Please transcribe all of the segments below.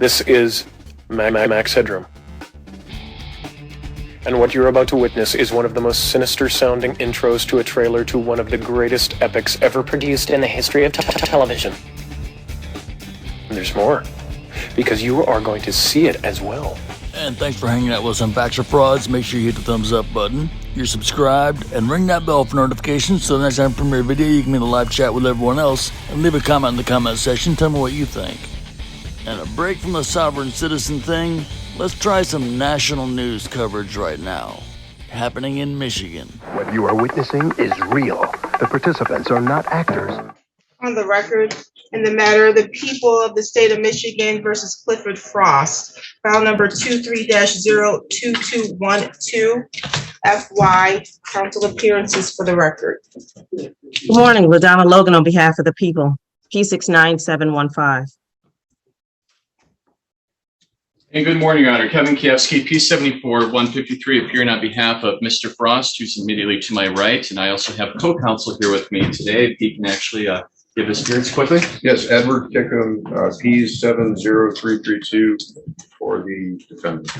This is Max Headroom. And what you're about to witness is one of the most sinister-sounding intros to a trailer to one of the greatest epics ever produced in the history of television. And there's more, because you are going to see it as well. And thanks for hanging out with us on Facts or Frauds. Make sure you hit the thumbs up button, you're subscribed, and ring that bell for notifications so the next time I premiere a video you can be in a live chat with everyone else and leave a comment in the comment section. Tell me what you think. And a break from the sovereign citizen thing, let's try some national news coverage right now. Happening in Michigan. What you are witnessing is real. The participants are not actors. On the record, in the matter of the people of the state of Michigan versus Clifford Frost, file number 23-02212, FY, council appearances for the record. Good morning, LaDonna Logan on behalf of the people, P69715. And good morning, Your Honor. Kevin Kievsky, P74-153, appearing on behalf of Mr. Frost, who's immediately to my right. And I also have co-counsel here with me today. If he can actually give his appearance quickly. Yes, Edward Kickham, P70332 for the defendant.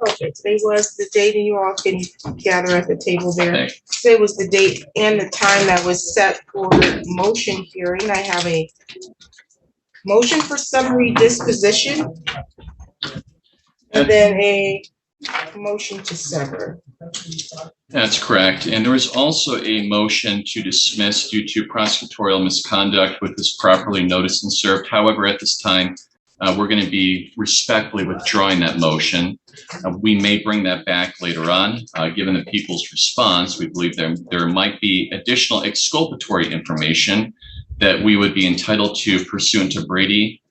Okay, today was the date, and you all can gather at the table there. Thanks. Today was the date and the time that was set for the motion hearing. I have a motion for summary disposition, and then a motion to sever. That's correct. And there was also a motion to dismiss due to prosecutorial misconduct, which was properly noticed and served. However, at this time, we're going to be respectfully withdrawing that motion. We may bring that back later on. Given the people's response, we believe there might be additional exculpatory information that we would be entitled to pursuant to Brady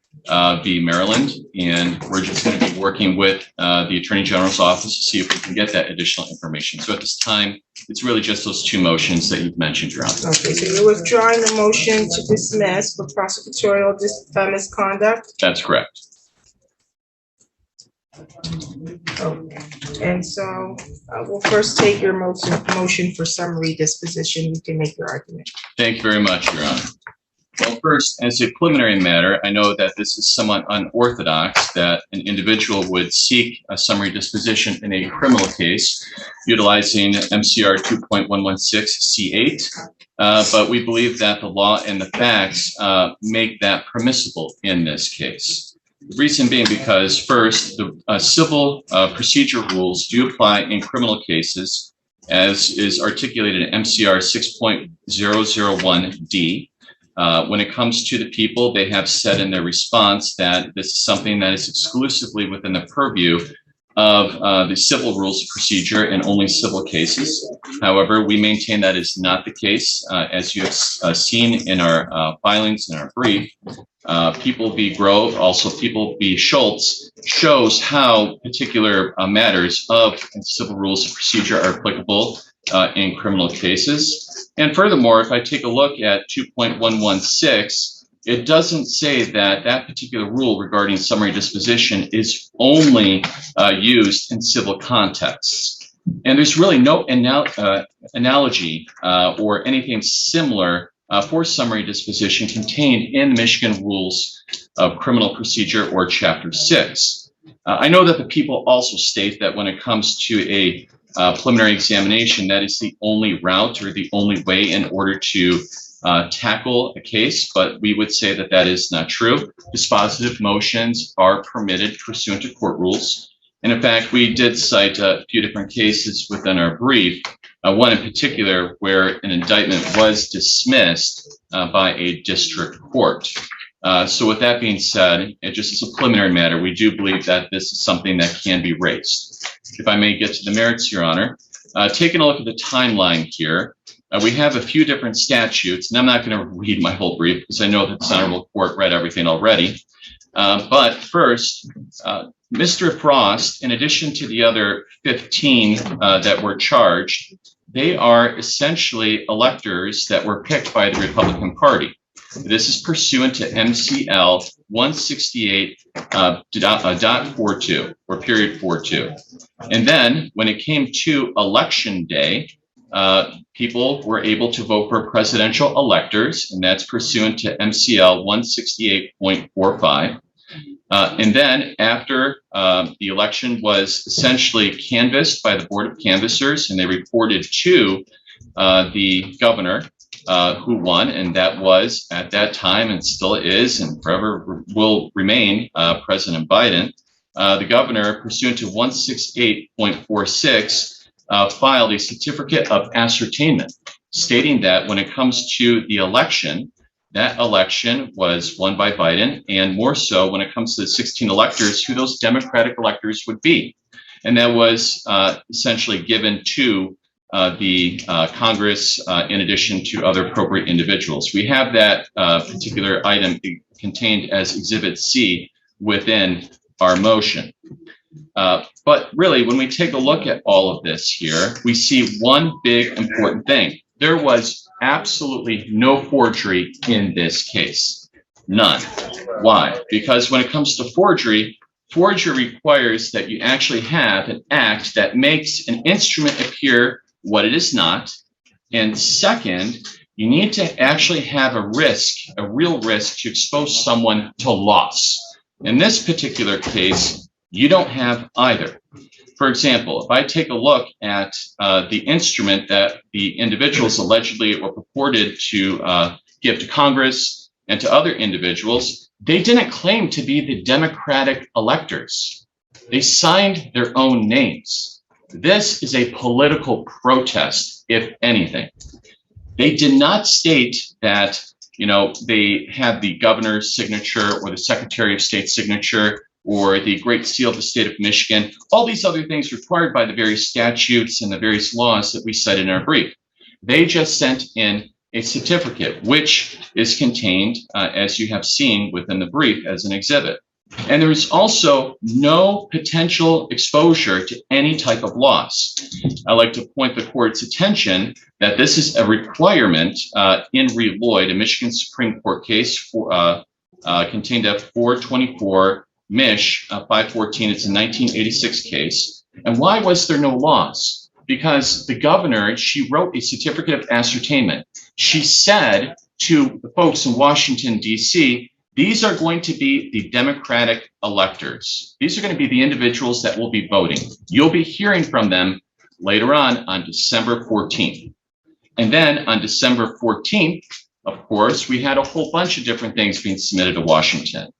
v. Maryland. And we're just going to be working with the Attorney General's office to see if we can get that additional information. So at this time, it's really just those two motions that you've mentioned, Your Honor. Okay, so you're withdrawing the motion to dismiss for prosecutorial misconduct? That's correct. Okay, and so we'll first take your motion for summary disposition. You can make your argument. Thank you very much, Your Honor. Well, first, as a preliminary matter, I know that this is somewhat unorthodox that an individual would seek a summary disposition in a criminal case utilizing MCR 2.116C8, but we believe that the law and the facts make that permissible in this case. The reason being because, first, the civil procedure rules do apply in criminal cases, as is articulated in MCR 6.001D. When it comes to the people, they have said in their response that this is something that is exclusively within the purview of the civil rules of procedure and only civil cases. However, we maintain that is not the case. As you have seen in our filings in our brief, People v. Grove, also People v. Schultz, shows how particular matters of civil rules of procedure are applicable in criminal cases. And furthermore, if I take a look at 2.116, it doesn't say that that particular rule regarding summary disposition is only used in civil contexts. And there's really no analogy or anything similar for summary disposition contained in the Michigan Rules of Criminal Procedure or Chapter 6. I know that the people also state that when it comes to a preliminary examination, that is the only route or the only way in order to tackle a case, but we would say that that is not true. Dispositive motions are permitted pursuant to court rules. And in fact, we did cite a few different cases within our brief, one in particular where an indictment was dismissed by a district court. So with that being said, it just as a preliminary matter, we do believe that this is something that can be raised. If I may get to the merits, Your Honor, taking a look at the timeline here, we have a few different statutes, and I'm not going to read my whole brief because I know that the Honorable Court read everything already. But first, Mr. Frost, in addition to the other 15 that were charged, they are essentially electors that were picked by the Republican Party. This is pursuant to MCL 168.42 or period 42. And then when it came to election day, people were able to vote for presidential electors, and that's pursuant to MCL 168.45. And then after the election was essentially canvassed by the Board of Canvassers, and they reported to the governor who won, and that was at that time and still is and forever will remain President Biden. The governor, pursuant to 168.46, filed a certificate of ascertainment stating that when it comes to the election, that election was won by Biden, and more so when it comes to the 16 electors, who those Democratic electors would be. And that was essentially given to the Congress in addition to other appropriate individuals. We have that particular item contained as Exhibit C within our motion. But really, when we take a look at all of this here, we see one big important thing. There was absolutely no forgery in this case. None. Why? Because when it comes to forgery, forgery requires that you actually have an act that makes an instrument appear what it is not. And second, you need to actually have a risk, a real risk to expose someone to loss. In this particular case, you don't have either. For example, if I take a look at the instrument that the individuals allegedly or purported to give to Congress and to other individuals, they didn't claim to be the Democratic electors. They signed their own names. This is a political protest, if anything. They did not state that, they had the governor's signature or the Secretary of State's signature or the Great Seal of the State of Michigan, all these other things required by the various statutes and the various laws that we cite in our brief. They just sent in a certificate, which is contained, as you have seen within the brief, as an exhibit. And there's also no potential exposure to any type of loss. I'd like to point the court's attention that this is a requirement in Re Lloyd, a Michigan Supreme Court case contained at 424 Mich. 514. It's a 1986 case. And why was there no loss? Because the governor, she wrote a certificate of ascertainment. She said to the folks in Washington, D.C., these are going to be the Democratic electors. These are going to be the individuals that will be voting. You'll be hearing from them later on December 14th. And then on December 14th, of course, we had a whole bunch of different things being submitted to Washington.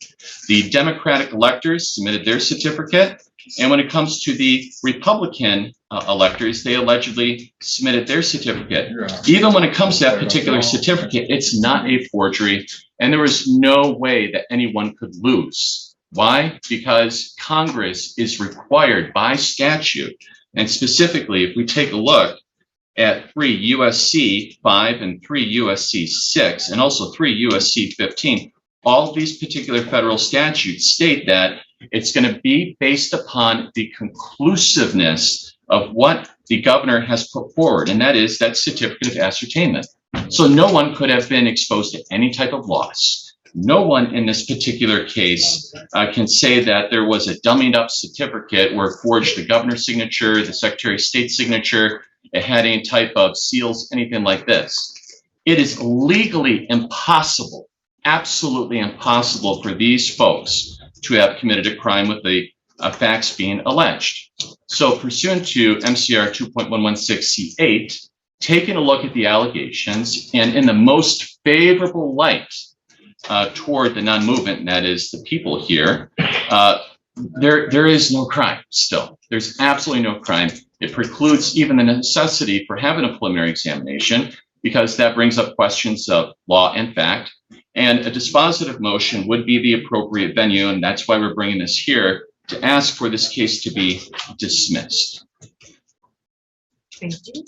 The Democratic electors submitted their certificate. And when it comes to the Republican electors, they allegedly submitted their certificate. Even when it comes to that particular certificate, it's not a forgery. And there was no way that anyone could lose. Why? Because Congress is required by statute. And specifically, if we take a look at 3 U.S.C. 5 and 3 U.S.C. 6, and also 3 U.S.C. 15, all of these particular federal statutes state that it's going to be based upon the conclusiveness of what the governor has put forward, and that is that certificate of ascertainment. So no one could have been exposed to any type of loss. No one in this particular case can say that there was a dummied up certificate where it forged the governor's signature, the Secretary of State's signature, it had any type of seals, anything like this. It is legally impossible, absolutely impossible for these folks to have committed a crime with the facts being alleged. So pursuant to MCR 2.116C8, taking a look at the allegations and in the most favorable light toward the non-movement, and that is the people here, there is no crime still. There's absolutely no crime. It precludes even the necessity for having a preliminary examination because that brings up questions of law and fact. And a dispositive motion would be the appropriate venue, and that's why we're bringing this here to ask for this case to be dismissed. Thank you.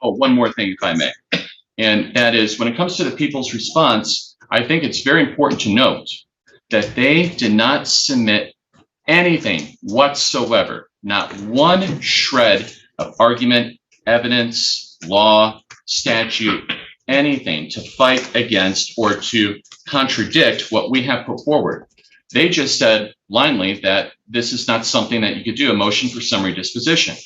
Oh, one more thing, if I may. And that is, when it comes to the people's response, I think it's very important to note that they did not submit anything whatsoever, not one shred of argument, evidence, law, statute, anything to fight against or to contradict what we have put forward. They just said blindly that this is not something that you could do, a motion for summary disposition.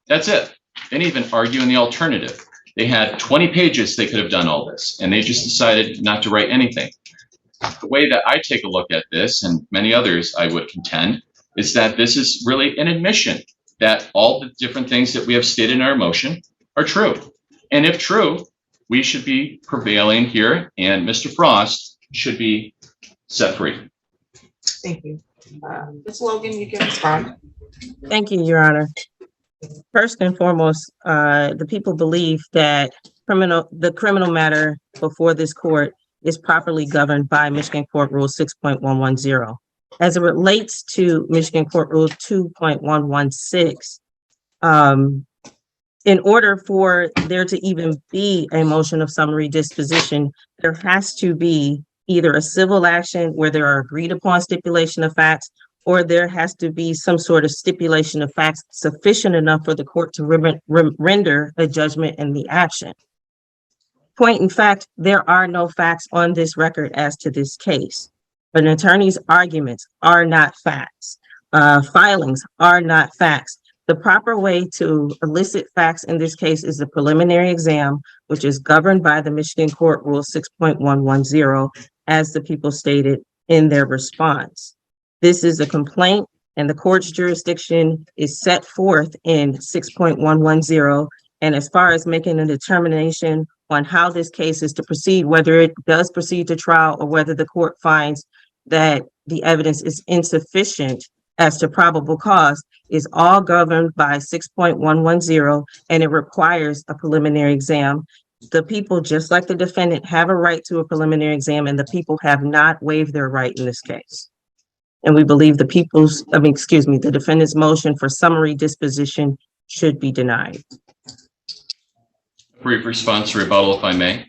That's it. They didn't even argue in the alternative. They had 20 pages they could have done all this, and they just decided not to write anything. the way that I take a look at this, and many others I would contend, is that this is really an admission that all the different things that we have stated in our motion are true. And if true, we should be prevailing here, and Mr. Frost should be set free. Thank you. Ms. Logan, you can respond. Thank you, Your Honor. First and foremost, the people believe that the criminal matter before this court is properly governed by Michigan Court Rule 6.110. As it relates to Michigan Court Rule 2.116, in order for there to even be a motion of summary disposition, there has to be either a civil action where there are agreed upon stipulation of facts, or there has to be some sort of stipulation of facts sufficient enough for the court to render a judgment in the action. Point in fact, there are no facts on this record as to this case. An attorney's arguments are not facts. Filings are not facts. The proper way to elicit facts in this case is the preliminary exam, which is governed by the Michigan Court Rule 6.110, as the people stated in their response. This is a complaint, and the court's jurisdiction is set forth in 6.110. And as far as making a determination on how this case is to proceed, whether it does proceed to trial or whether the court finds that the evidence is insufficient as to probable cause, is all governed by 6.110, and it requires a preliminary exam. The people, just like the defendant, have a right to a preliminary exam, and the people have not waived their right in this case. And we believe the defendant's motion for summary disposition should be denied. Brief response, rebuttal, if I may.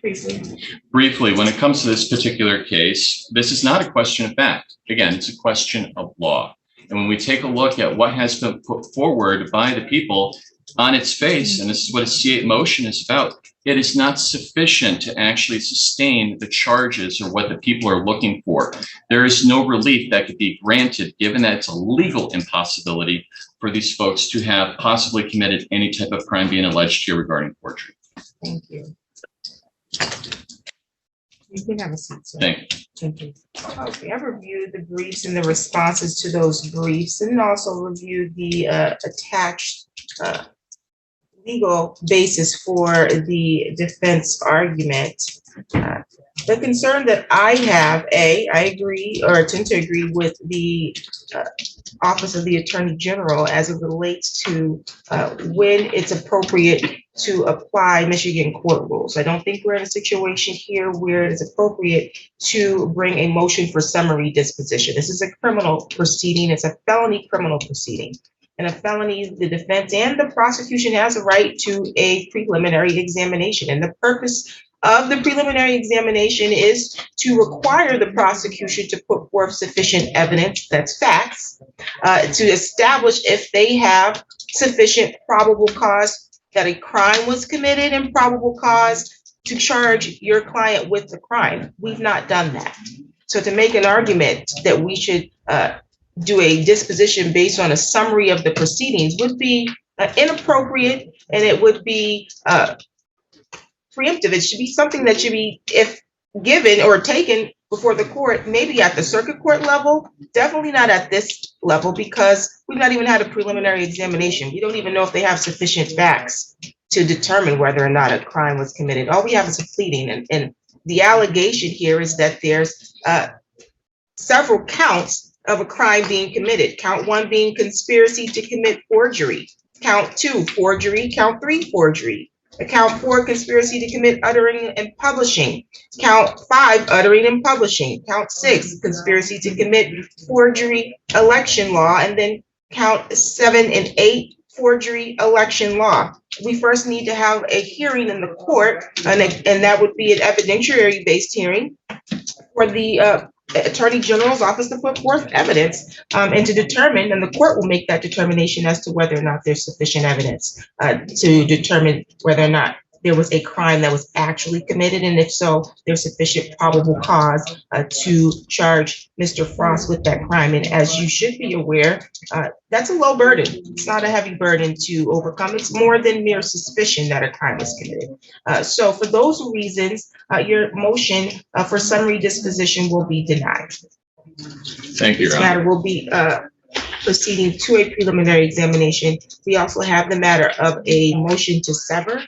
Briefly, when it comes to this particular case, this is not a question of fact. Again, it's a question of law. And when we take a look at what has been put forward by the people on its face, and this is what a C8 motion is about, it is not sufficient to actually sustain the charges or what the people are looking for. There is no relief that could be granted, given that it's a legal impossibility for these folks to have possibly committed any type of crime being alleged here regarding forgery. Thank you. You can have a seat, sir. Thank you. Thank you. Okay, I've reviewed the briefs and the responses to those briefs, and also reviewed the attached legal basis for the defense argument. The concern that I have, I agree or tend to agree with the Office of the Attorney General as it relates to when it's appropriate to apply Michigan court rules. I don't think we're in a situation here where it is appropriate to bring a motion for summary disposition. This is a criminal proceeding. It's a felony criminal proceeding. And a felony, the defense and the prosecution has a right to a preliminary examination. And the purpose of the preliminary examination is to require the prosecution to put forth sufficient evidence, that's facts, to establish if they have sufficient probable cause that a crime was committed and probable cause to charge your client with the crime. We've not done that. So to make an argument that we should do a disposition based on a summary of the proceedings would be inappropriate, and it would be preemptive. It should be something that should be, if given or taken before the court, maybe at the circuit court level, definitely not at this level, because we've not even had a preliminary examination. We don't even know if they have sufficient facts to determine whether or not a crime was committed. All we have is a pleading, and the allegation here is that there's several counts of a crime being committed. Count 1 being conspiracy to commit forgery. Count 2, forgery. Count 3, forgery. Count 4, conspiracy to commit uttering and publishing. Count 5, uttering and publishing. Count 6, conspiracy to commit forgery, election law. And then count 7 and 8, forgery, election law. We first need to have a hearing in the court, and that would be an evidentiary-based hearing for the Attorney General's office to put forth evidence and to determine, and the court will make that determination as to whether or not there's sufficient evidence to determine whether or not there was a crime that was actually committed, and if so, there's sufficient probable cause to charge Mr. Frost with that crime. And as you should be aware, that's a low burden. It's not a heavy burden to overcome. It's more than mere suspicion that a crime was committed. So for those reasons, your motion for summary disposition will be denied. Thank you, This Your Honor. matter will be proceeding to a preliminary examination. We also have the matter of a motion to sever.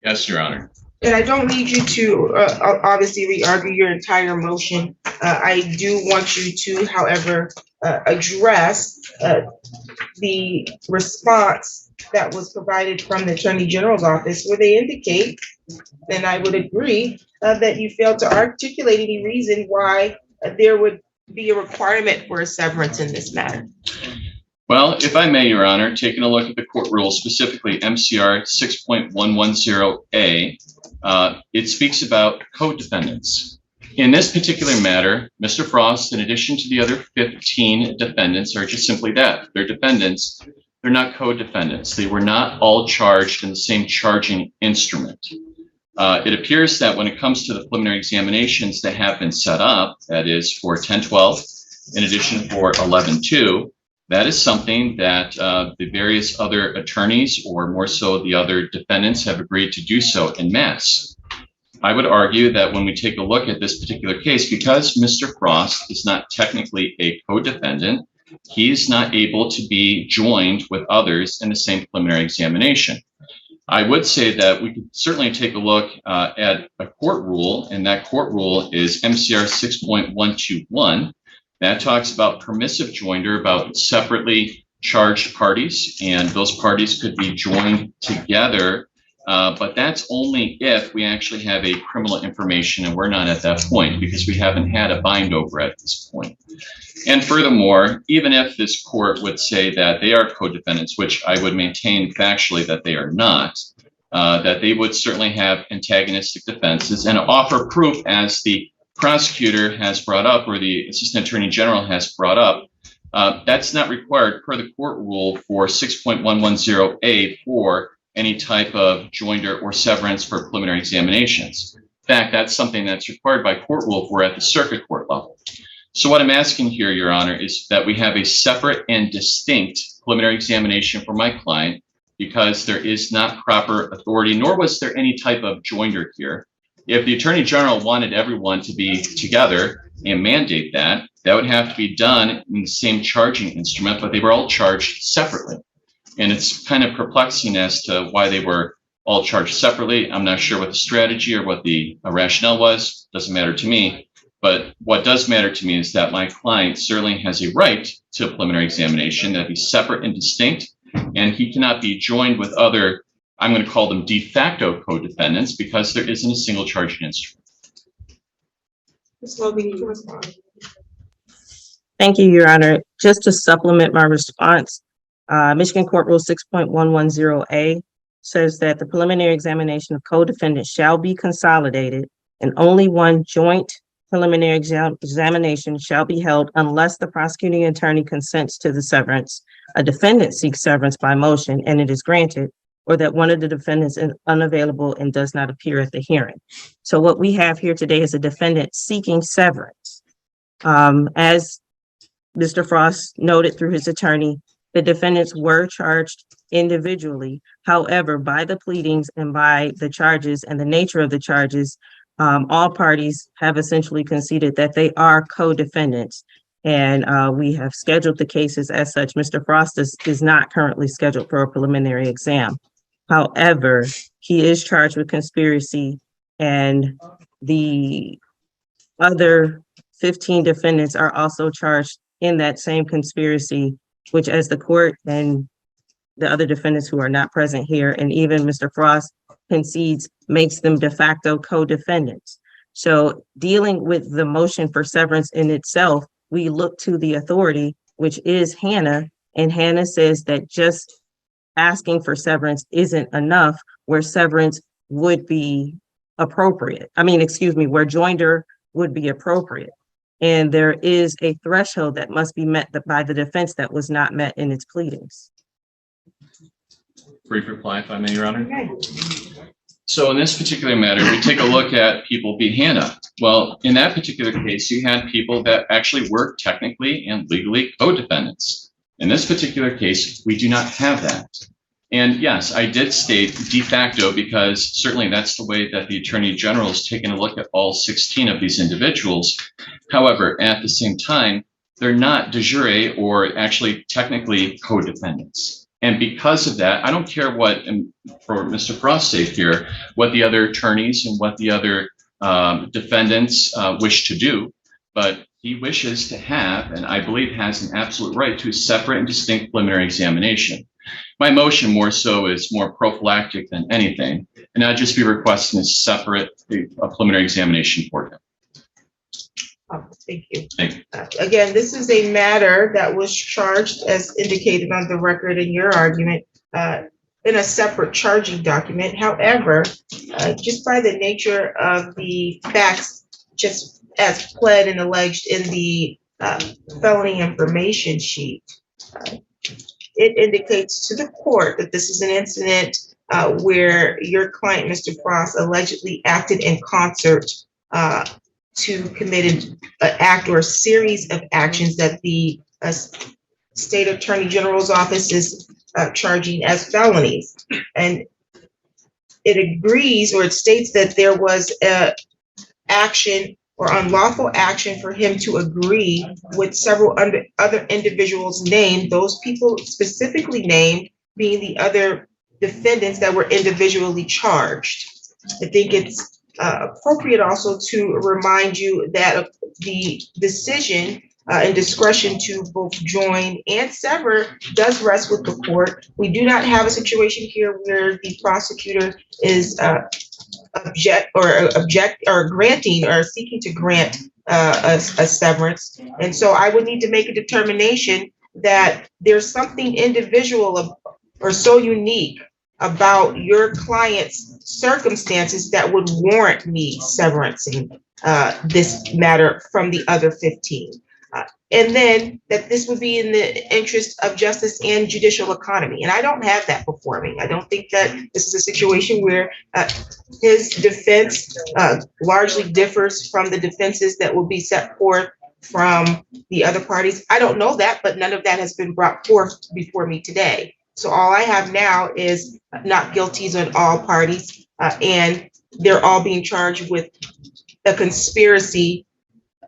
Yes, Your Honor. And I don't need you to obviously re-argue your entire motion. I do want you to, however, address the response that was provided from the Attorney General's office, where they indicate, and I would agree, that you failed to articulate any reason why there would be a requirement for a severance in this matter. Well, if I may, Your Honor, taking a look at the court rules, specifically MCR 6.110A, it speaks about co-defendants. In this particular matter, Mr. Frost, in addition to the other 15 defendants, are just simply that. They're defendants. They're not co-defendants. They were not all charged in the same charging instrument. It appears that when it comes to the preliminary examinations that have been set up, that is for 1012, in addition for 11-2, that is something that the various other attorneys, or more so the other defendants, have agreed to do so en masse. I would argue that when we take a look at this particular case, because Mr. Frost is not technically a co-defendant, he's not able to be joined with others in the same preliminary examination. I would say that we could certainly take a look at a court rule, and that court rule is MCR 6.121. That talks about permissive joinder, about separately charged parties, and those parties could be joined together, but that's only if we actually have a criminal information, and we're not at that point because we haven't had a bind over at this point. And furthermore, even if this court would say that they are co-defendants, which I would maintain factually that they are not, that they would certainly have antagonistic defenses and offer proof, as the prosecutor has brought up, or the Assistant Attorney General has brought up. That's not required per the court rule for 6.110A for any type of joinder or severance for preliminary examinations. In fact, that's something that's required by court rule if we're at the circuit court level. So what I'm asking here, Your Honor, is that we have a separate and distinct preliminary examination for my client, because there is not proper authority, nor was there any type of joinder here. If the Attorney General wanted everyone to be together and mandate that, that would have to be done in the same charging instrument, but they were all charged separately. And it's kind of perplexing as to why they were all charged separately. I'm not sure what the strategy or what the rationale was. Doesn't matter to me. But what does matter to me is that my client certainly has a right to a preliminary examination that be separate and distinct, and he cannot be joined with other, I'm going to call them de facto co-defendants, because there isn't a single charging instrument. Ms. Logan, you can respond. Thank you, Your Honor. Just to supplement my response, Michigan Court Rule 6.110A says that the preliminary examination of co-defendants shall be consolidated, and only one joint preliminary examination shall be held unless the prosecuting attorney consents to the severance, a defendant seeks severance by motion and it is granted, or that one of the defendants is unavailable and does not appear at the hearing. So what we have here today is a defendant seeking severance. As Mr. Frost noted through his attorney, the defendants were charged individually. However, by the pleadings and by the charges and the nature of the charges, all parties have essentially conceded that they are co-defendants, and we have scheduled the cases as such. Mr. Frost is not currently scheduled for a preliminary exam. However, he is charged with conspiracy, and the other 15 defendants are also charged in that same conspiracy, which, as the court and the other defendants who are not present here, and even Mr. Frost concedes, makes them de facto co-defendants. So dealing with the motion for severance in itself, we look to the authority, which is Hannah, and Hannah says that just asking for severance isn't enough, where severance would be appropriate. Where joinder would be appropriate. And there is a threshold that must be met by the defense that was not met in its pleadings. Brief reply, if I may, Your Honor. Okay. So in this particular matter, we take a look at People v. Hannah. Well, in that particular case, you had people that actually were technically and legally co-defendants. In this particular case, we do not have that. And yes, I did state de facto because certainly that's the way that the Attorney General has taken a look at all 16 of these individuals. However, at the same time, they're not de jure or actually technically co-defendants. And because of that, I don't care what, and for Mr. Frost's sake here, what the other attorneys and what the other defendants wish to do, but he wishes to have, and I believe has an absolute right to, a separate and distinct preliminary examination. My motion more so is more prophylactic than anything, and I'd just be requesting a separate preliminary examination for him. Thank you. Thank you. Again, this is a matter that was charged, as indicated on the record in your argument, in a separate charging document. However, just by the nature of the facts, just as pled and alleged in the felony information sheet, it indicates to the court that this is an incident where your client, Mr. Frost, allegedly acted in concert to commit an act or a series of actions that the State Attorney General's office is charging as felonies. And it agrees, or it states that there was a action or unlawful action for him to agree with several other individuals named, those people specifically named being the other defendants that were individually charged. I think it's appropriate also to remind you that the decision and discretion to both join and sever does rest with the court. We do not have a situation here where the prosecutor is granting or seeking to grant a severance. And so I would need to make a determination that there's something individual or so unique about your client's circumstances that would warrant me severancing this matter from the other 15. And then that this would be in the interest of justice and judicial economy. And I don't have that before me. I don't think that this is a situation where his defense largely differs from the defenses that will be set forth from the other parties. I don't know that, but none of that has been brought forth before me today. So all I have now is not guilties on all parties, and they're all being charged with a conspiracy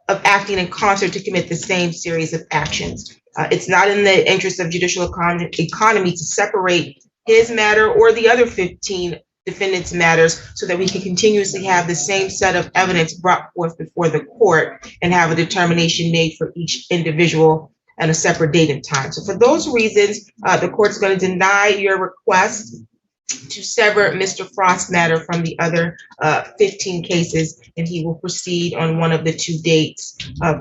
of acting in concert to commit the same series of actions. It's not in the interest of judicial economy to separate his matter or the other 15 defendants' matters so that we can continuously have the same set of evidence brought forth before the court and have a determination made for each individual at a separate date and time. So for those reasons, the court's going to deny your request to sever Mr. Frost's matter from the other 15 cases, and he will proceed on one of the 2 dates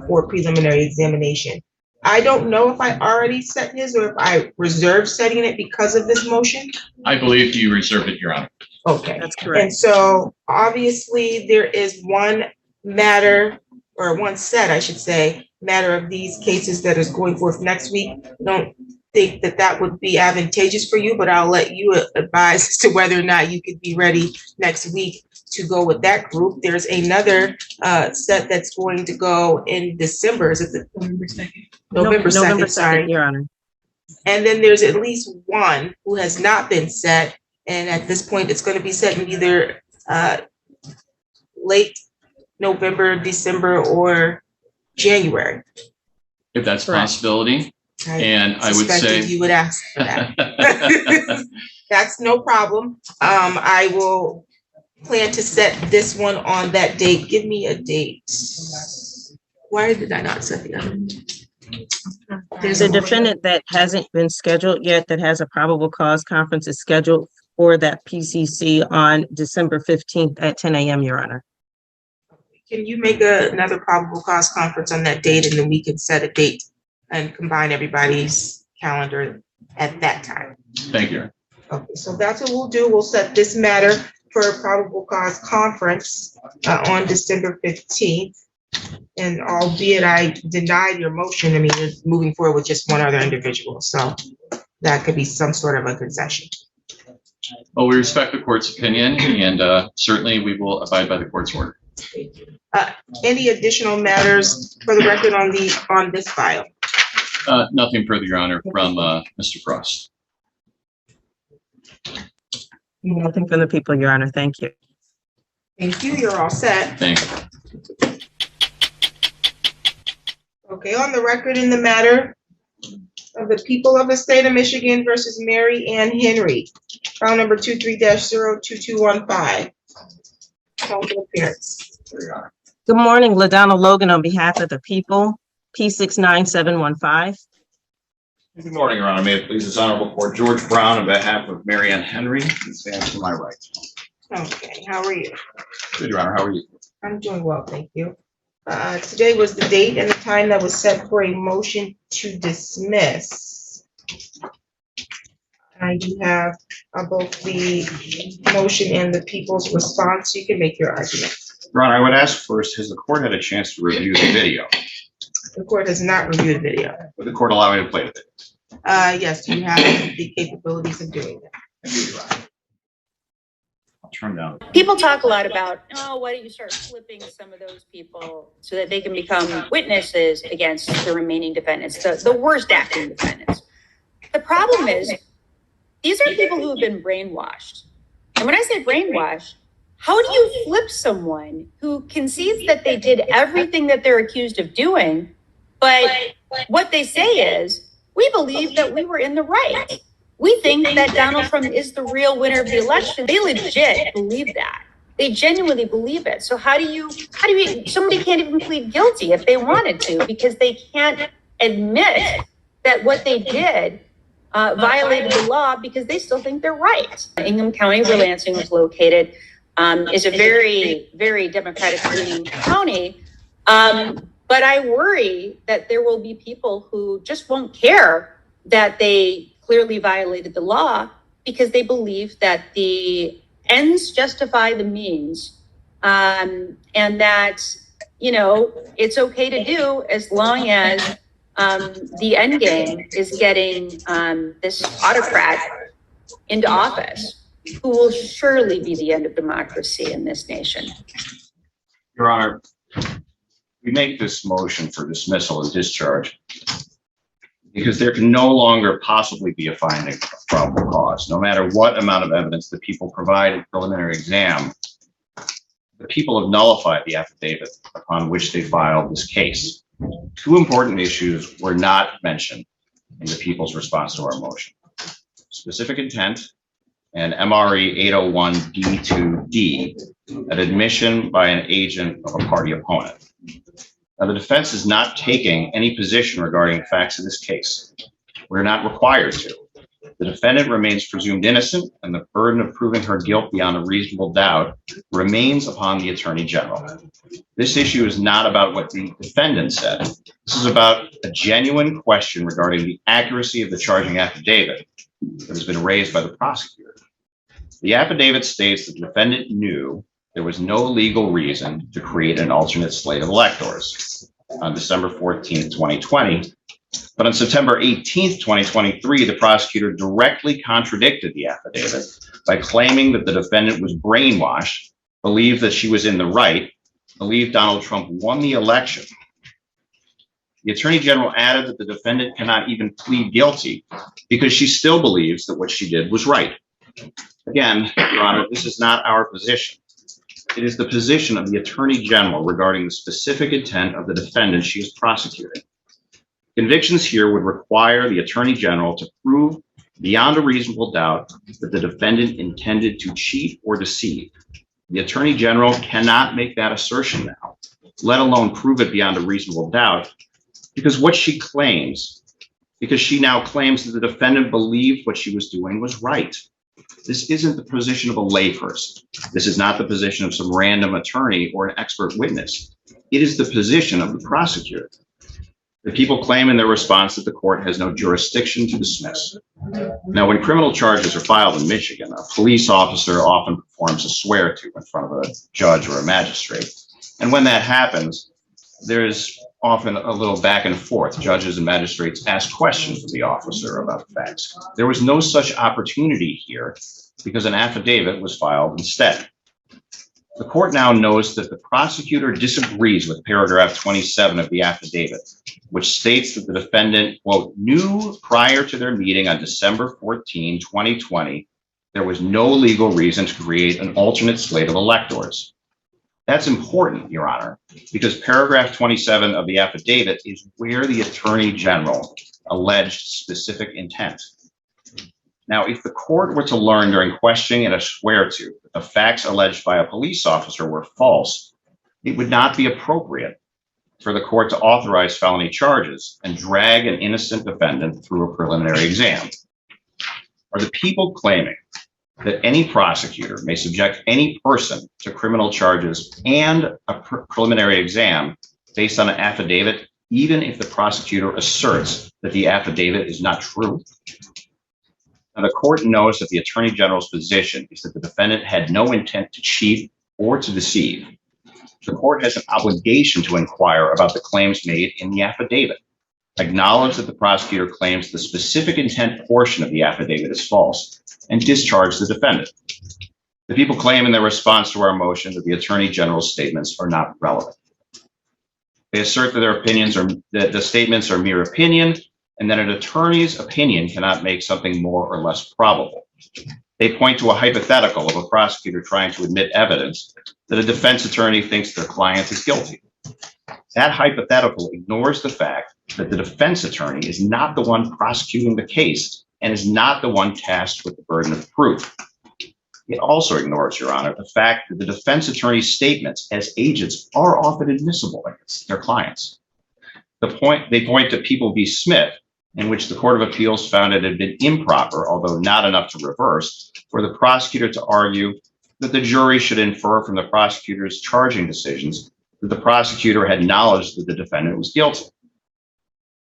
for preliminary examination. I don't know if I already set his or if I reserved setting it because of this motion. I believe you reserved it, Your Honor. Okay. That's correct. And so obviously there is one matter, or one set, I should say, matter of these cases that is going forth next week. I don't think that that would be advantageous for you, but I'll let you advise as to whether or not you could be ready next week to go with that group. There's another set that's going to go in December. Is it the November 2nd? November 2nd, sorry. Your Honor. And then there's at least one who has not been set. And at this point, it's going to be set in either late November, December, or January. If that's a Correct. possibility. And I would suspected say you would ask for that. That's no problem. I will plan to set this one on that date. Give me a date. Why did I not set the other? There's a defendant that hasn't been scheduled yet that has a probable cause conference is scheduled for that PCC on December 15th at 10 a.m., Your Honor. Can you make another probable cause conference on that date, and then we can set a date and combine everybody's calendar at that time? Thank you. Okay, so that's what we'll do. We'll set this matter for a probable cause conference on December 15th. And albeit I denied your motion, I mean, you're moving forward with just one other individual. So that could be some sort of a concession. Well, we respect the court's opinion, and certainly we will abide by the court's order. Any additional matters for the record on this file? Nothing further, Your Honor, from Mr. Frost. Nothing from the people, Your Honor. Thank you. Thank you. You're all set. Thank you. Okay, on the record in the matter of the people of the state of Michigan versus Mary Ann Henry, file number 23-02215. Call for appearance. Good morning, LaDonna Logan on behalf of the people, P69715. Good morning, Your Honor. May it please this honorable court, George Brown on behalf of Mary Ann Henry, stands to my right. Okay, how are you? Good, Your Honor. How are you? I'm doing well, thank you. Today was the date and the time that was set for a motion to dismiss. I do have both the motion and the people's response. You can make your argument. Your Honor, I would ask first, has the court had a chance to review the video? The court has not reviewed the video. Would the court allow me to play the video? Yes, you have the capabilities of doing that. Thank you, Your Honor. I'll turn down. People talk a lot about, oh, why don't you start flipping some of those people so that they can become witnesses against the remaining defendants, the worst acting defendants. The problem is, these are people who have been brainwashed. And when I say brainwashed, how do you flip someone who concedes that they did everything that they're accused of doing, but what they say is, we believe that we were in the right. We think that Donald Trump is the real winner of the election. They legit believe that. They genuinely believe it. So how do you, somebody can't even plead guilty if they wanted to, because they can't admit that what they did violated the law because they still think they're right. Ingham County, where Lansing was located, is a very, very Democratic-leaning county. But I worry that there will be people who just won't care that they clearly violated the law because they believe that the ends justify the means, and that, you know, it's okay to do as long as the end game is getting this autocrat into office, who will surely be the end of democracy in this nation. Your Honor, we make this motion for dismissal and discharge because there can no longer possibly be a finding of probable cause. No matter what amount of evidence the people provide in preliminary exam, the people have nullified the affidavit upon which they filed this case. Two important issues were not mentioned in the people's response to our motion: specific intent and MRE 801 D2D, an admission by an agent of a party opponent. Now, the defense is not taking any position regarding the facts of this case. We're not required to. The defendant remains presumed innocent, and the burden of proving her guilt beyond a reasonable doubt remains upon the Attorney General. This issue is not about what the defendant said. This is about a genuine question regarding the accuracy of the charging affidavit that has been raised by the prosecutor. The affidavit states that the defendant knew there was no legal reason to create an alternate slate of electors on December 14th, 2020. But on September 18th, 2023, the prosecutor directly contradicted the affidavit by claiming that the defendant was brainwashed, believed that she was in the right, believed Donald Trump won the election. The Attorney General added that the defendant cannot even plead guilty because she still believes that what she did was right. Again, Your Honor, this is not our position. It is the position of the Attorney General regarding the specific intent of the defendant she is prosecuting. Convictions here would require the Attorney General to prove beyond a reasonable doubt that the defendant intended to cheat or deceive. The Attorney General cannot make that assertion now, let alone prove it beyond a reasonable doubt, because what she claims, because she now claims that the defendant believed what she was doing was right. This isn't the position of a layperson. This is not the position of some random attorney or an expert witness. It is the position of the prosecutor. The people claim in their response that the court has no jurisdiction to dismiss. Now, when criminal charges are filed in Michigan, a police officer often performs a swear-to in front of a judge or a magistrate. And when that happens, there's often a little back and forth. Judges and magistrates ask questions of the officer about the facts. There was no such opportunity here because an affidavit was filed instead. The court now knows that the prosecutor disagrees with paragraph 27 of the affidavit, which states that the defendant, quote, knew prior to their meeting on December 14, 2020, there was no legal reason to create an alternate slate of electors. That's important, Your Honor, because paragraph 27 of the affidavit is where the Attorney General alleged specific intent. Now, if the court were to learn during questioning and a swear to that the facts alleged by a police officer were false, it would not be appropriate for the court to authorize felony charges and drag an innocent defendant through a preliminary exam. Are the people claiming that any prosecutor may subject any person to criminal charges and a preliminary exam based on an affidavit, even if the prosecutor asserts that the affidavit is not true? Now, the court knows that the Attorney General's position is that the defendant had no intent to cheat or to deceive. The court has an obligation to inquire about the claims made in the affidavit, acknowledge that the prosecutor claims the specific intent portion of the affidavit is false, and discharge the defendant. The people claim in their response to our motion that the Attorney General's statements are not relevant. They assert that that the statements are mere opinion, and that an attorney's opinion cannot make something more or less probable. They point to a hypothetical of a prosecutor trying to admit evidence that a defense attorney thinks their client is guilty. That hypothetical ignores the fact that the defense attorney is not the one prosecuting the case and is not the one tasked with the burden of proof. It also ignores, Your Honor, the fact that the defense attorney's statements as agents are often admissible against their clients. They point to People v. Smith, in which the Court of Appeals found it had been improper, although not enough to reverse, for the prosecutor to argue that the jury should infer from the prosecutor's charging decisions that the prosecutor had knowledge that the defendant was guilty.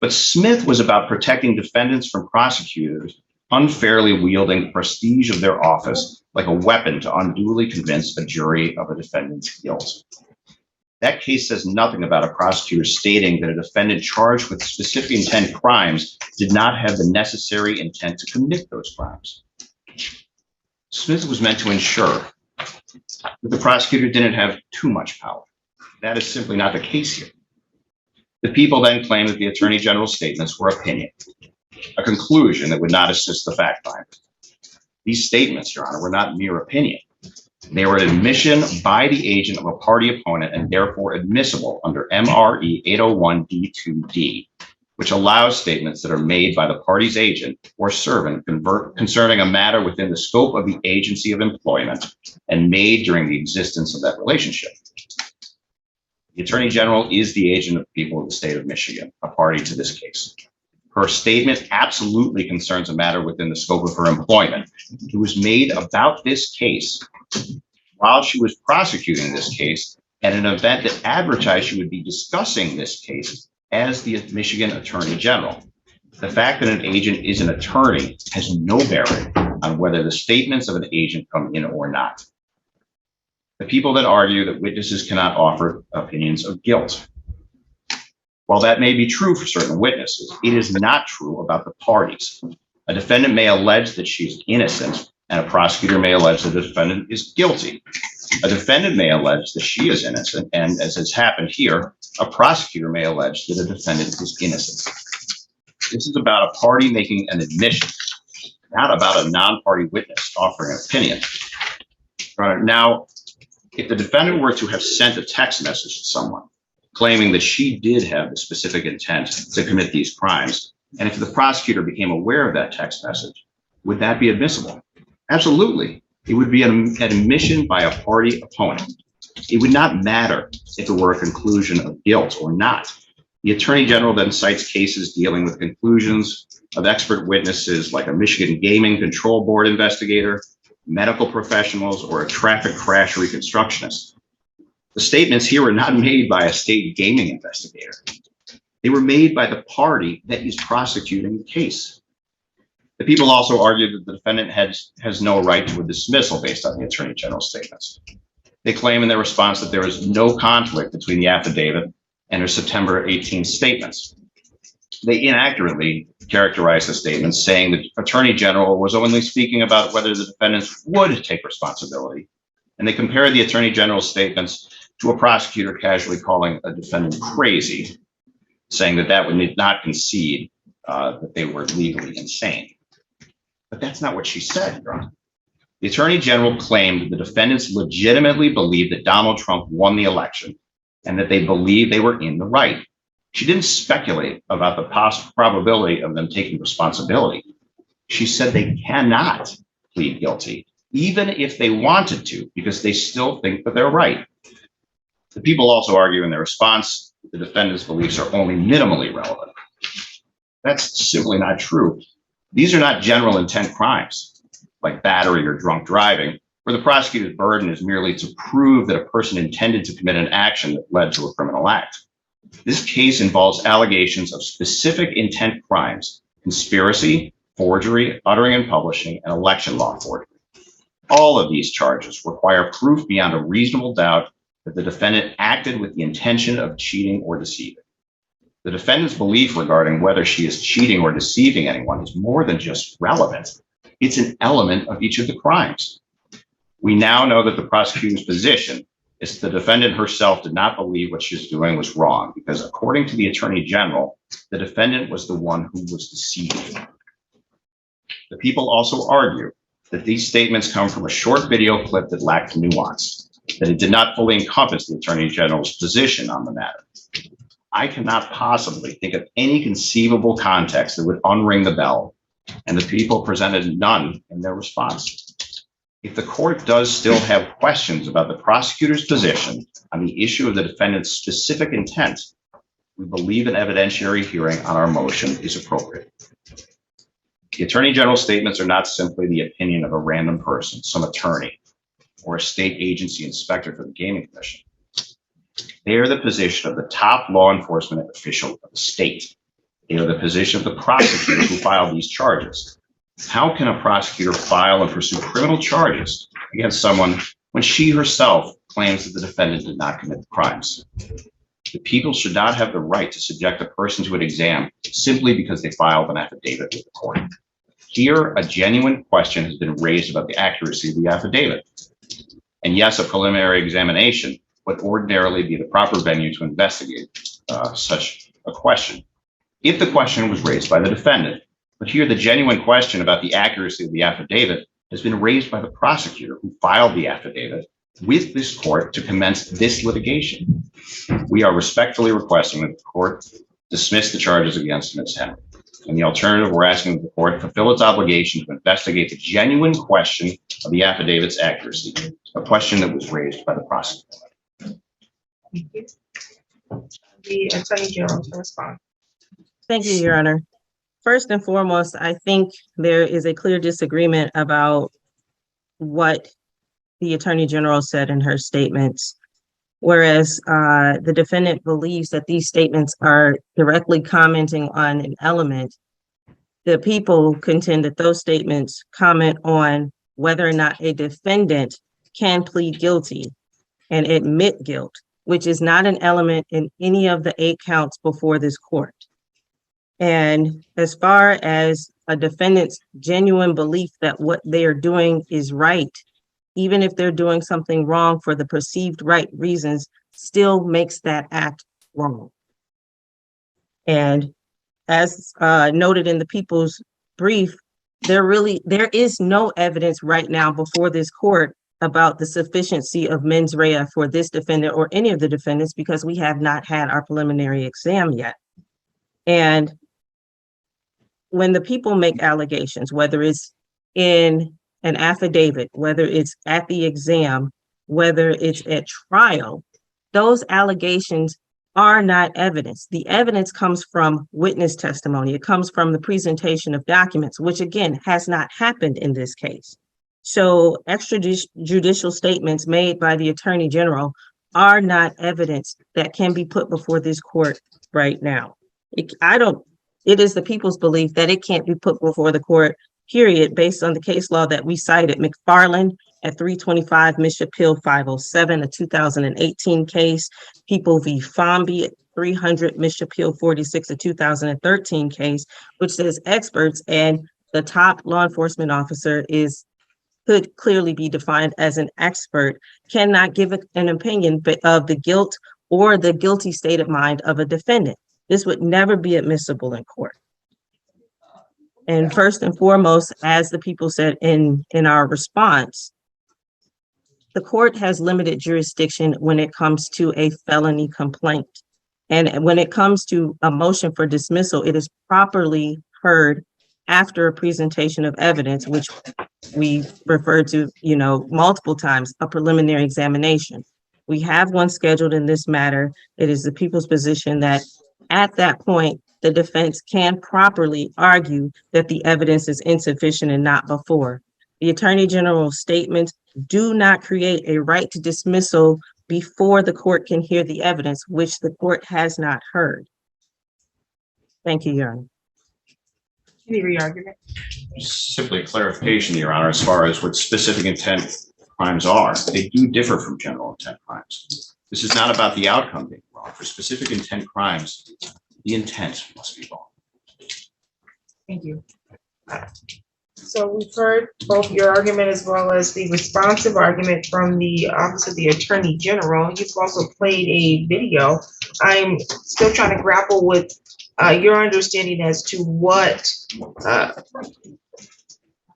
But Smith was about protecting defendants from prosecutors unfairly wielding the prestige of their office like a weapon to unduly convince a jury of a defendant's guilt. That case says nothing about a prosecutor stating that a defendant charged with specific intent crimes did not have the necessary intent to commit those crimes. Smith was meant to ensure that the prosecutor didn't have too much power. That is simply not the case here. The people then claim that the Attorney General's statements were opinion, a conclusion that would not assist the fact finder. These statements, Your Honor, were not mere opinion. They were an admission by the agent of a party opponent and therefore admissible under MRE 801 D2D, which allows statements that are made by the party's agent or servant concerning a matter within the scope of the agency of employment and made during the existence of that relationship. The Attorney General is the agent of the people of the state of Michigan, a party to this case. Her statement absolutely concerns a matter within the scope of her employment. It was made about this case while she was prosecuting this case at an event that advertised she would be discussing this case as the Michigan Attorney General. The fact that an agent is an attorney has no bearing on whether the statements of an agent come in or not. The people that argue that witnesses cannot offer opinions of guilt. While that may be true for certain witnesses, it is not true about the parties. A defendant may allege that she's innocent, and a prosecutor may allege that the defendant is guilty. A defendant may allege that she is innocent, and as has happened here, a prosecutor may allege that a defendant is innocent. This is about a party making an admission, not about a non-party witness offering an opinion. Now, if the defendant were to have sent a text message to someone claiming that she did have the specific intent to commit these crimes, and if the prosecutor became aware of that text message, would that be admissible? Absolutely. It would be an admission by a party opponent. It would not matter if it were a conclusion of guilt or not. The Attorney General then cites cases dealing with conclusions of expert witnesses like a Michigan Gaming Control Board investigator, medical professionals, or a traffic crash reconstructionist. The statements here were not made by a state gaming investigator. They were made by the party that is prosecuting the case. The people also argue that the defendant has no right to a dismissal based on the Attorney General's statements. They claim in their response that there is no conflict between the affidavit and her September 18 statements. They inaccurately characterized the statement, saying the Attorney General was only speaking about whether the defendants would take responsibility. And they compared the Attorney General's statements to a prosecutor casually calling a defendant crazy, saying that that would not concede that they were legally insane. But that's not what she said, Your Honor. The Attorney General claimed that the defendants legitimately believed that Donald Trump won the election and that they believed they were in the right. She didn't speculate about the possible probability of them taking responsibility. She said they cannot plead guilty, even if they wanted to, because they still think that they're right. The people also argue in their response that the defendants' beliefs are only minimally relevant. That's simply not true. These are not general intent crimes, like battery or drunk driving, where the prosecutor's burden is merely to prove that a person intended to commit an action that led to a criminal act. This case involves allegations of specific intent crimes: conspiracy, forgery, uttering and publishing, and election law forgery. All of these charges require proof beyond a reasonable doubt that the defendant acted with the intention of cheating or deceiving. The defendant's belief regarding whether she is cheating or deceiving anyone is more than just relevant. It's an element of each of the crimes. We now know that the prosecutor's position is the defendant herself did not believe what she was doing was wrong, because according to the Attorney General, the defendant was the one who was deceived. The people also argue that these statements come from a short video clip that lacked nuance, that it did not fully encompass the Attorney General's position on the matter. I cannot possibly think of any conceivable context that would unring the bell, and the people presented none in their response. If the court does still have questions about the prosecutor's position on the issue of the defendant's specific intent, we believe an evidentiary hearing on our motion is appropriate. The Attorney General's statements are not simply the opinion of a random person, some attorney, or a state agency inspector for the Gaming Commission. They are the position of the top law enforcement official of the state. They are the position of the prosecutor who filed these charges. How can a prosecutor file and pursue criminal charges against someone when she herself claims that the defendant did not commit the crimes? The people should not have the right to subject a person to an exam simply because they filed an affidavit with the court. Here, a genuine question has been raised about the accuracy of the affidavit. And yes, a preliminary examination would ordinarily be the proper venue to investigate such a question, if the question was raised by the defendant. But here, the genuine question about the accuracy of the affidavit has been raised by the prosecutor who filed the affidavit with this court to commence this litigation. We are respectfully requesting that the court dismiss the charges against Ms. Henry. In the alternative, we're asking that the court fulfill its obligation to investigate the genuine question of the affidavit's accuracy, a question that was raised by the prosecutor. Thank you. The Attorney General to respond. Thank you, Your Honor. First and foremost, I think there is a clear disagreement about what the Attorney General said in her statements, whereas the defendant believes that these statements are directly commenting on an element. The people contend that those statements comment on whether or not a defendant can plead guilty and admit guilt, which is not an element in any of the 8 counts before this court. And as far as a defendant's genuine belief that what they are doing is right, even if they're doing something wrong for the perceived right reasons, still makes that act wrong. And as noted in the people's brief, there is no evidence right now before this court about the sufficiency of mens rea for this defendant or any of the defendants, because we have not had our preliminary exam yet. And when the people make allegations, whether it's in an affidavit, whether it's at the exam, whether it's at trial, those allegations are not evidence. The evidence comes from witness testimony. It comes from the presentation of documents, which again has not happened in this case. So extrajudicial statements made by the Attorney General are not evidence that can be put before this court right now. It is the people's belief that it can't be put before the court, period, based on the case law that we cited, McFarland at 325 Miss Appeal 507, a 2018 case, People v. Fomby 300 Mich Appeal 46, a 2013 case, which says experts and the top law enforcement officer could clearly be defined as an expert, cannot give an opinion of the guilt or the guilty state of mind of a defendant. This would never be admissible in court. And first and foremost, as the people said in our response, the court has limited jurisdiction when it comes to a felony complaint. And when it comes to a motion for dismissal, it is properly heard after a presentation of evidence, which we refer to, multiple times, a preliminary examination. We have one scheduled in this matter. It is the people's position that at that point, the defense can properly argue that the evidence is insufficient and not before. The Attorney General's statements do not create a right to dismissal before the court can hear the evidence, which the court has not heard. Thank you, Your Honor. Any re-argument? Simply a clarification, Your Honor, as far as what specific intent crimes are. They do differ from general intent crimes. This is not about the outcome being wrong. For specific intent crimes, the intent must be wrong. Thank you. So we've heard both your argument as well as the responsive argument from the Office of the Attorney General. You've also played a video. I'm still trying to grapple with your understanding as to what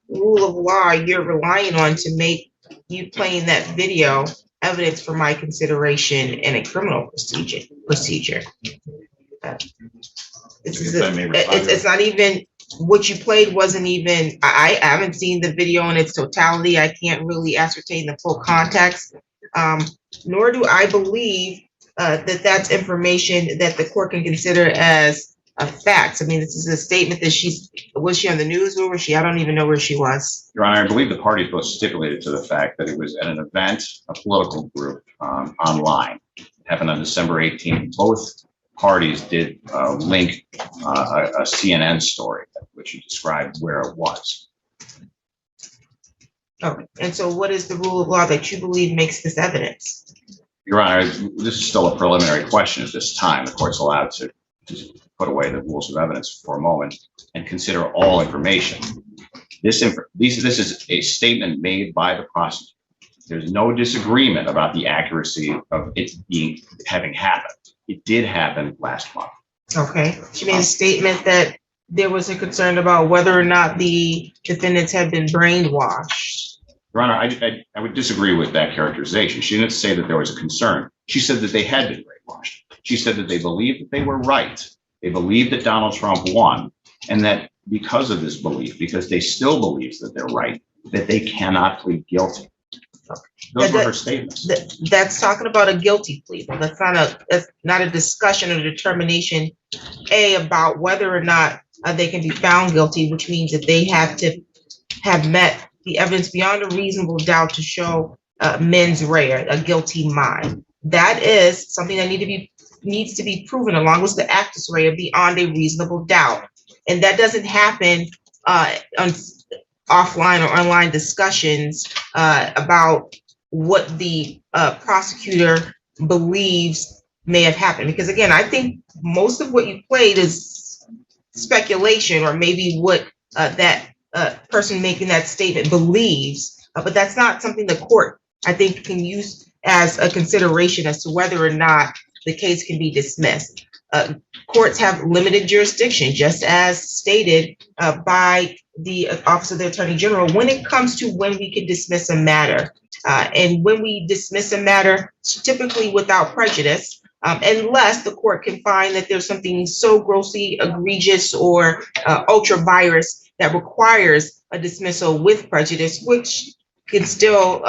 rule of law you're relying on to make you playing that video evidence for my consideration in a criminal procedure. It's not even what you played. Wasn't even, I haven't seen the video in its totality. I can't really ascertain the full context, nor do I believe that that's information that the court can consider as facts. I mean, this is a statement that was she on the news? Where was she? I don't even know where she was. Your Honor, I believe the parties both stipulated to the fact that it was at an event, a political group online. It happened on December 18th. Both parties did link a CNN story, which you described where it was. Okay. And so what is the rule of law that you believe makes this evidence? Your Honor, this is still a preliminary question at this time. The court's allowed to put away the rules of evidence for a moment and consider all information. This is a statement made by the prosecutor. There's no disagreement about the accuracy of it having happened. It did happen last month. Okay. She made a statement that there was a concern about whether or not the defendants had been brainwashed. Your Honor, I would disagree with that characterization. She didn't say that there was a concern. She said that they had been brainwashed. She said that they believed that they were right. They believed that Donald Trump won, and that because of this belief, because they still believe that they're right, that they cannot plead guilty. Those were her statements. That's talking about a guilty plea. That's not a discussion or determination, about whether or not they can be found guilty, which means that they have to have met the evidence beyond a reasonable doubt to show mens rea, a guilty mind. That is something that needs to be proven along with the actus rea beyond a reasonable doubt. And that doesn't happen on offline or online discussions about what the prosecutor believes may have happened. Because again, I think most of what you played is speculation, or maybe what that person making that statement believes, but that's not something the court, I think, can use as a consideration as to whether or not the case can be dismissed. Courts have limited jurisdiction, just as stated by the Office of the Attorney General, when it comes to when we can dismiss a matter. And when we dismiss a matter, typically without prejudice, unless the court can find that there's something so grossly egregious or ultra virus that requires a dismissal with prejudice, which can still,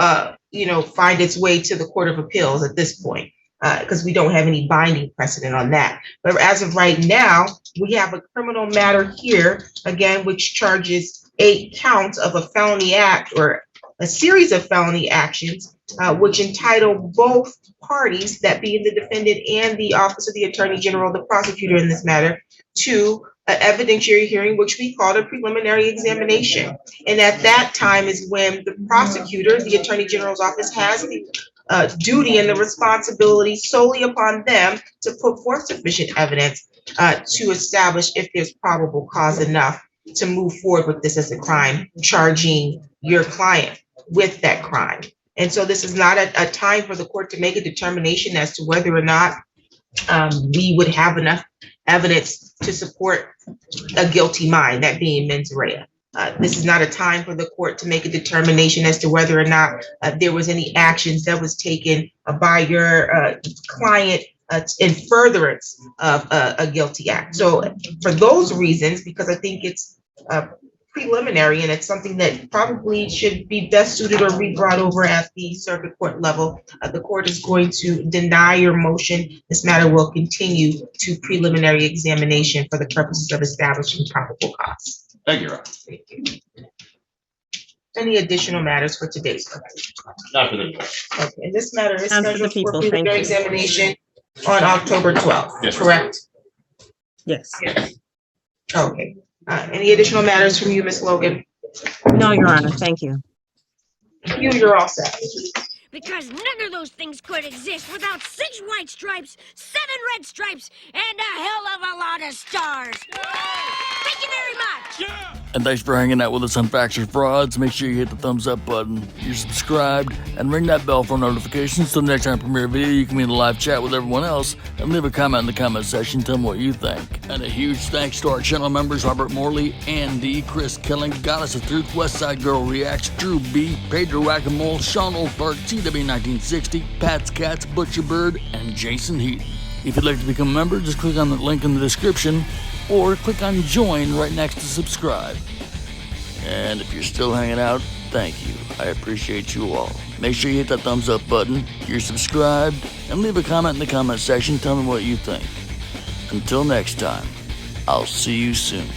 find its way to the Court of Appeals at this point, because we don't have any binding precedent on that. But as of right now, we have a criminal matter here, again, which charges 8 counts of a felony act or a series of felony actions, which entitle both parties, that being the defendant and the Office of the Attorney General, the prosecutor in this matter, to an evidentiary hearing, which we called a preliminary examination. And at that time is when the prosecutor, the Attorney General's office, has the duty and the responsibility solely upon them to put forth sufficient evidence to establish if there's probable cause enough to move forward with this as a crime, charging your client with that crime. And so this is not a time for the court to make a determination as to whether or not we would have enough evidence to support a guilty mind, that being mens rea. This is not a time for the court to make a determination as to whether or not there was any actions that was taken by your client in furtherance of a guilty act. So for those reasons, because I think it's preliminary and it's something that probably should be best suited or be brought over at the circuit court level, the court is going to deny your motion. This matter will continue to preliminary examination for the purposes of establishing probable cause. Thank you, Your Honor. Thank you. Any additional matters for today's case? Not for the. Okay, and this matter is None for the scheduled people, for thank preliminary you. examination on October 12th, Yes, ma'am. correct? Yes. Yes. Okay. Any additional matters from you, Ms. Logan? No, Your Honor, thank you. You're all set. Because none of those things could exist without 6 white stripes, 7 red stripes, and a hell of a lot of stars. Thank you very much. And thanks for hanging out with us on Facts or Frauds. Make sure you hit the thumbs up button, you're subscribed, and ring that bell for notifications so the next time I premiere a video, you can be in a live chat with everyone else and leave a comment in the comment section. Tell me what you think. And a huge thanks to our channel members Robert Morley, Andy, Chris Killing, Goddess of Truth, Westside Girl Reacts, Drew B, Pedro Whack-A-Mole, Sean Oldpark, TW1960, Pat's Cats, Butcher Bird, and Jason Heaton. If you'd like to become a member, just click on the link in the description or click on join right next to subscribe. And if you're still hanging out, thank you. I appreciate you all. Make sure you hit that thumbs up button, you're subscribed, and leave a comment in the comment section. Tell me what you think. Until next time, I'll see you soon.